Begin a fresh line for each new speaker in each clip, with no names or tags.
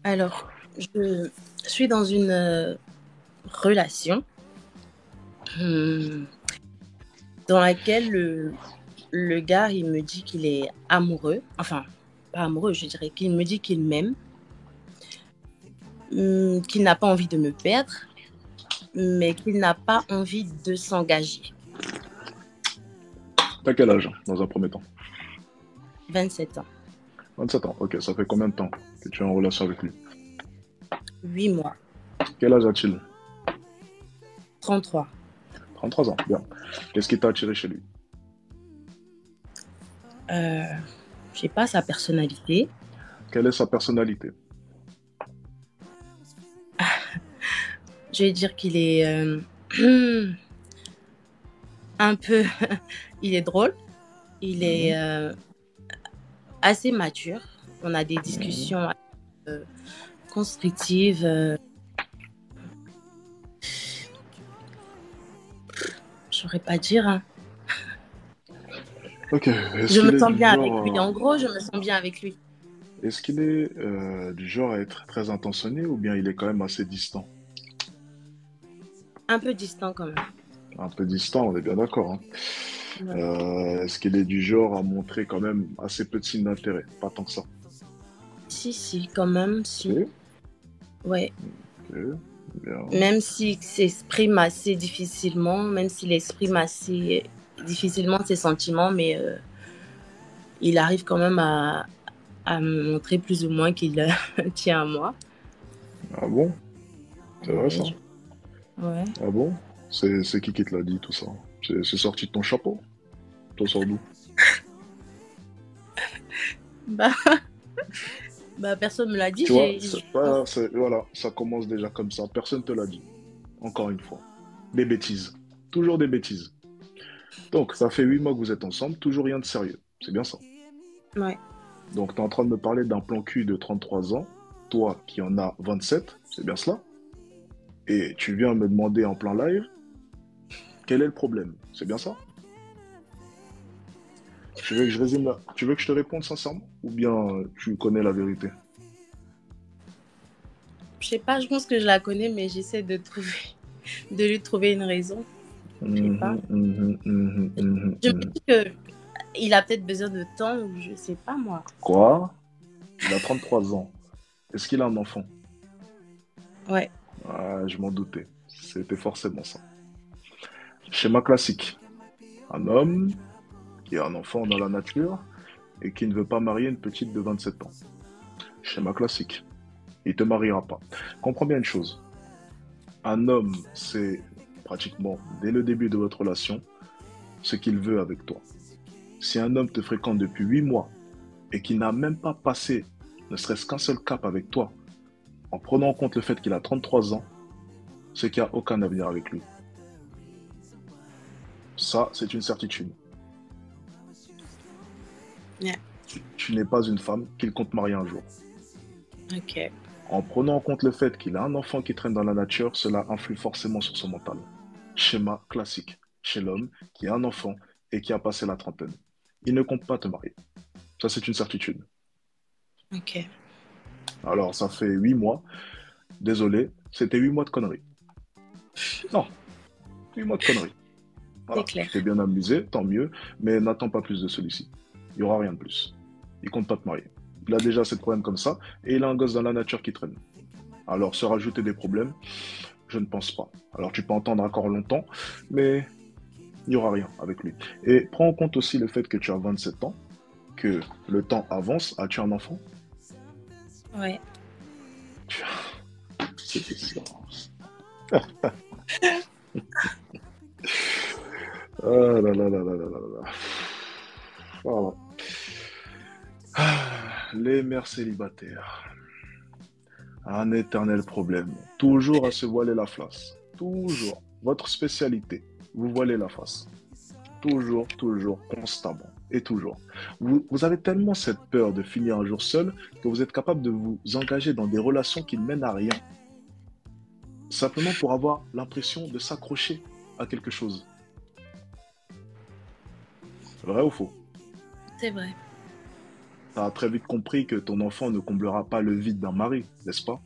Alors, je suis dans une relation hmm, dans laquelle le gars, il me dit qu'il est amoureux. Enfin, pas amoureux, je dirais qu'il me dit qu'il m'aime, qu'il n'a pas envie de me perdre, mais qu'il n'a pas envie de s'engager.
T'as quel âge, dans un premier temps?
27 ans,
27 ans, ok, ça fait combien de temps que tu es en relation avec lui?
8 mois,
Quel âge a-t-il?
33.
33 ans, bien. Qu'est-ce qui t'a attiré chez lui?
Euh, je sais pas sa personnalité.
Quelle est sa personnalité?
Je vais dire qu'il est un peu, il est drôle, il est
Mhm,
assez mature. On a des
mhm.
discussions euh, constructives. Je saurais pas dire, hein.
Ok, est-ce
Je me
qu'il est
sens
du
bien avec lui.
genre,
En gros, je me sens bien avec lui.
est-ce qu'il est du genre à être très intentionné ou bien il est quand même assez distant?
Un peu distant quand même.
Un peu distant, on est bien d'accord, hein.
Ouais.
Est-ce qu'il est du genre à montrer quand même assez peu de signes d'intérêt? Pas tant que ça.
Si, si, quand même, si.
Ok,
Ouais.
ok, bien.
Même s'il s'exprime assez difficilement, même s'il exprime assez difficilement ses sentiments, mais il arrive quand même à me montrer plus ou moins qu'il tient à moi.
Ah bon? C'est vrai
Ouais,
ça?
ouais.
Ah bon? C'est qui te l'a dit tout ça? C'est sorti de ton chapeau? Toi sors d'où?
Bah, bah, personne me l'a dit.
Tu vois,
Je pense.
voilà, voilà, ça commence déjà comme ça. Personne te l'a dit. Encore une fois. Des bêtises. Toujours des bêtises. Donc, ça fait 8 mois que vous êtes ensemble, toujours rien de sérieux. C'est bien ça.
Ouais.
Donc, tu es en train de me parler d'un plan cul de 33 ans, toi qui en as 27, c'est bien cela. Et tu viens me demander en plein live, quel est le problème? C'est bien ça? Tu veux que je résume là? Tu veux que je te réponde sincèrement? Ou bien tu connais la vérité?
Je sais pas, je pense que je la connais, mais j'essaie de lui trouver une raison. Je sais pas.
Mhm, mhm, mhm, mhm,
Je me
mhm.
dis que il a peut-être besoin de temps ou je sais pas moi.
Quoi? Il a 33 ans. Est-ce qu'il a un enfant?
Ouais.
Ah, je m'en doutais. C'était forcément ça. Schéma classique. Un homme qui a un enfant dans la nature et qui ne veut pas marier une petite de 27 ans. Schéma classique. Il te mariera pas. Comprends bien une chose. Un homme, c'est pratiquement dès le début de votre relation ce qu'il veut avec toi. Si un homme te fréquente depuis 8 mois et qui n'a même pas passé ne serait-ce qu'un seul cap avec toi, en prenant en compte le fait qu'il a 33 ans, c'est qu'il n'y a aucun avenir avec lui. Ça, c'est une certitude.
Yeah.
Tu n'es pas une femme qu'il compte marier un jour.
Ok.
En prenant en compte le fait qu'il a un enfant qui traîne dans la nature, cela influe forcément sur son mental. Schéma classique chez l'homme qui a un enfant et qui a passé la trentaine. Il ne compte pas te marier. Ça, c'est une certitude.
Ok.
Alors, ça fait 8 mois. Désolé, c'était 8 mois de conneries. Non, 8 mois de conneries.
C'est
Voilà,
clair.
tu t'es bien amusé, tant mieux, mais n'attends pas plus de celui-ci. Il n'y aura rien de plus. Il compte pas te marier. Il a déjà assez de problèmes comme ça, et il a un gosse dans la nature qui traîne. Alors, se rajouter des problèmes, je ne pense pas. Alors, tu peux entendre encore longtemps, mais il n'y aura rien avec lui. Et prends en compte aussi le fait que tu as 27 ans, que le temps avance. As-tu un enfant?
Ouais.
Tu C'était silence. Ah là là là là là là là. Voilà. Les mères célibataires. Un éternel problème. Toujours à se voiler la face. Toujours. Votre spécialité. Vous voilez la face. Toujours, toujours, constamment. Et toujours. Vous avez tellement cette peur de finir un jour seul que vous êtes capable de vous engager dans des relations qui ne mènent à rien. Simplement pour avoir l'impression de s'accrocher à quelque chose. Vrai ou faux?
C'est vrai.
tu as très vite compris que ton enfant ne comblera pas le vide d'un mari, n'est-ce pas?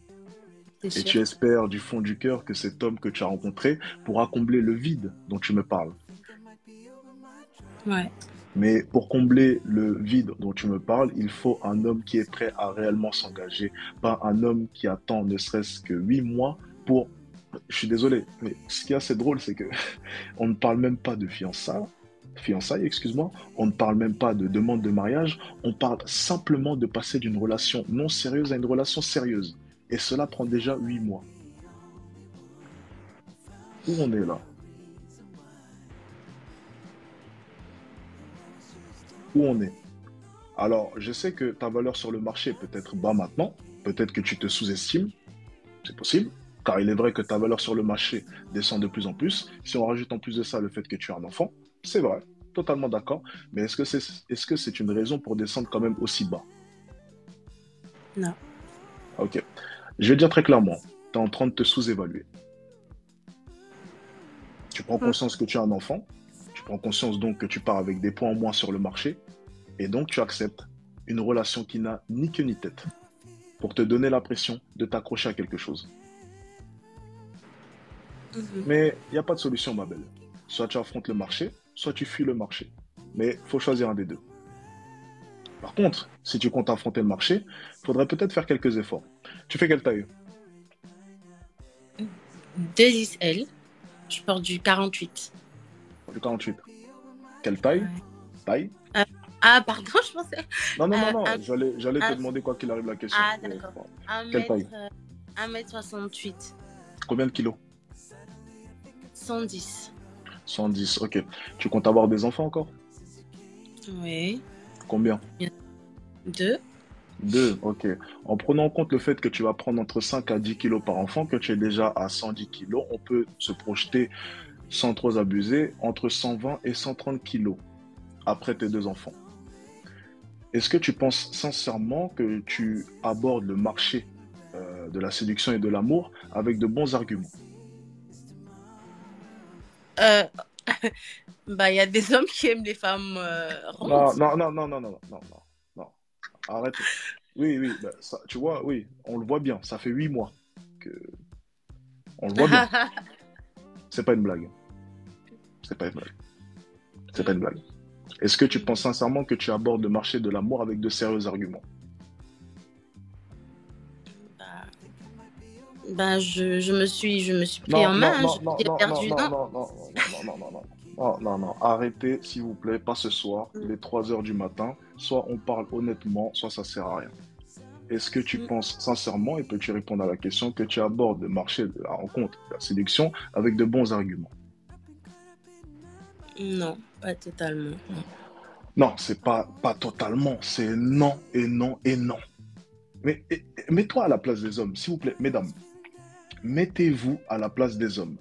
c'est
Et
sûr.
tu espères du fond du cœur que cet homme que tu as rencontré pourra combler le vide dont tu me parles.
Ouais.
Mais pour combler le vide dont tu me parles, il faut un homme qui est prêt à réellement s'engager, pas un homme qui attend ne serait-ce que 8 mois pour... Je suis désolé, mais ce qui est assez drôle, c'est que on ne parle même pas de fiançailles, excuse-moi, on ne parle même pas de demande de mariage, on parle simplement de passer d'une relation non sérieuse à une relation sérieuse. Et cela prend déjà 8 mois. Où on est là? Où on est? Alors, je sais que ta valeur sur le marché peut être bas maintenant, peut-être que tu te sous-estimes, c'est possible, car il est vrai que ta valeur sur le marché descend de plus en plus. Si on rajoute en plus de ça le fait que tu as un enfant, c'est vrai, totalement d'accord, mais est-ce que c'est une raison pour descendre quand même aussi bas?
Non.
Ok. Je vais dire très clairement, tu es en train de te sous-évaluer. Tu prends
Mm.
conscience que tu as un enfant, tu prends conscience donc que tu pars avec des points en moins sur le marché, et donc tu acceptes une relation qui n'a ni queue ni tête pour te donner l'impression de t'accrocher à quelque chose.
Mhm.
Mais il n'y a pas de solution, ma belle. Soit tu affrontes le marché, soit tu fuis le marché. Mais il faut choisir un des deux. Par contre, si tu comptes affronter le marché, il faudrait peut-être faire quelques efforts. Tu fais quelle taille?
2 XL, je porte du 48.
Du 48. Quelle taille?
Ouais.
Taille?
Euh, ah, pardon, je pensais.
Non, non, non,
Un,
non. J'allais te
un-
demander quoi qu'il arrive la question.
ah, d'accord.
Bon.
1
Quelle taille?
mètre, 1 m 68.
Combien de kilos?
110.
110. Ok. Tu comptes avoir des enfants encore?
Oui.
Combien?
Bien. 2.
Deux. Ok. En prenant en compte le fait que tu vas prendre entre 5 à 10 kilos par enfant, que tu es déjà à 110 kilos, on peut se projeter sans trop abuser, entre 120 et 130 kilos après tes deux enfants. Est-ce que tu penses sincèrement que tu abordes le marché de la séduction et de l'amour avec de bons arguments?
Euh, bah, il y a des hommes qui aiment les femmes rondes.
Non, non, non, non, non, non, non, non, non. Arrête. Oui, oui, bah, ça, tu vois, oui, on le voit bien. Ça fait 8 mois que on le voit bien. C'est pas une blague. C'est pas une blague. C'est pas
Mm,
une blague. Est-ce que tu penses
mhm.
sincèrement que tu abordes le marché de l'amour avec de sérieux arguments?
Bah, je me suis pris
Non,
en
non,
main, hein.
non, non,
J'ai
non, non,
perdu.
non,
Non.
non, non, non, non, non, non, non. Non, non, non, arrêtez, s'il vous plaît, pas ce soir. Il
Mm,
est 3 heures du matin. Soit on parle honnêtement, soit ça sert à rien. Est-ce que tu
mm.
penses sincèrement, et peux-tu répondre à la question, que tu abordes le marché de la rencontre, de la séduction, avec de bons arguments?
Non, pas totalement. Non.
Non, c'est pas totalement. C'est non et non et non. Mais mets-toi à la place des hommes, s'il vous plaît, mesdames. Mettez-vous à la place des hommes.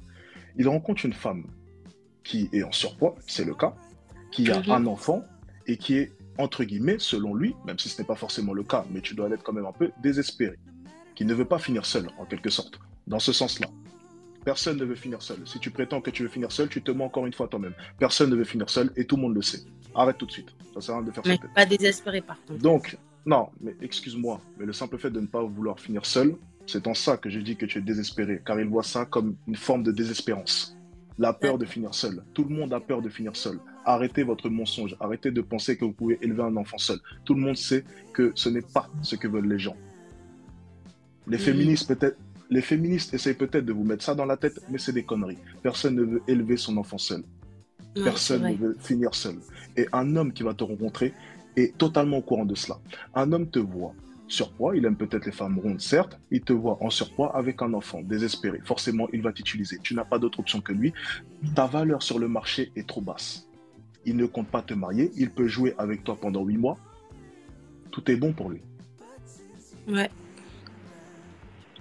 Il rencontre une femme qui est en surpoids, c'est le cas, qui a
Mhm.
un enfant et qui est, entre guillemets, selon lui, même si ce n'est pas forcément le cas, mais tu dois l'être quand même un peu, désespéré, qui ne veut pas finir seul, en quelque sorte, dans ce sens-là. Personne ne veut finir seul. Si tu prétends que tu veux finir seul, tu te mens encore une fois toi-même. Personne ne veut finir seul et tout le monde le sait. Arrête tout de suite. Ça sert à rien de faire
Mais
sa
je suis
tête.
pas désespérée par contre.
Donc, non, mais excuse-moi, mais le simple fait de ne pas vouloir finir seul, c'est en ça que je dis que tu es désespéré, car il voit ça comme une forme de désespérance. La peur de
D'accord.
finir seul. Tout le monde a peur de finir seul. Arrêtez votre mensonge. Arrêtez de penser que vous pouvez élever un enfant seul. Tout le monde sait que ce n'est pas ce que veulent les gens. Les
Mhm.
féministes, peut-être, les féministes essayent peut-être de vous mettre ça dans la tête, mais c'est des conneries. Personne ne veut élever son enfant seul.
Ouais, c'est
Personne ne
vrai.
veut finir seul. Et un homme qui va te rencontrer est totalement au courant de cela. Un homme te voit surpoids, il aime peut-être les femmes rondes, certes, il te voit en surpoids avec un enfant désespéré. Forcément, il va t'utiliser. Tu n'as pas d'autre option que lui. Ta valeur sur le marché est trop basse. Il ne compte pas te marier, il peut jouer avec toi pendant 8 mois. Tout est bon pour lui.
Ouais.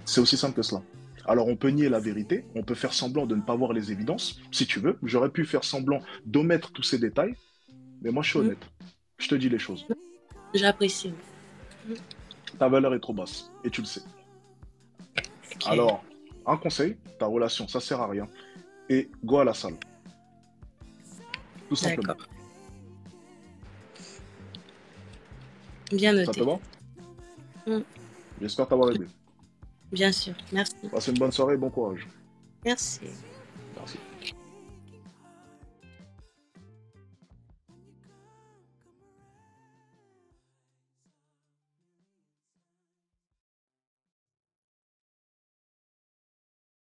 C'est aussi simple que cela. Alors on peut nier la vérité, on peut faire semblant de ne pas voir les évidences, si tu veux. J'aurais pu faire semblant d'omettre tous ces détails, mais moi je suis
Mhm.
honnête. Je te dis les choses.
J'apprécie.
Ta valeur est trop basse, et tu le sais.
Ok.
Alors, un conseil, ta relation, ça sert à rien. Et go à la salle, tout simplement.
D'accord. Bien
Ça te
noté.
va?
Mm,
J'espère t'avoir aidé.
bien sûr. Merci.
Passe une bonne soirée et bon courage.
Merci.
Merci.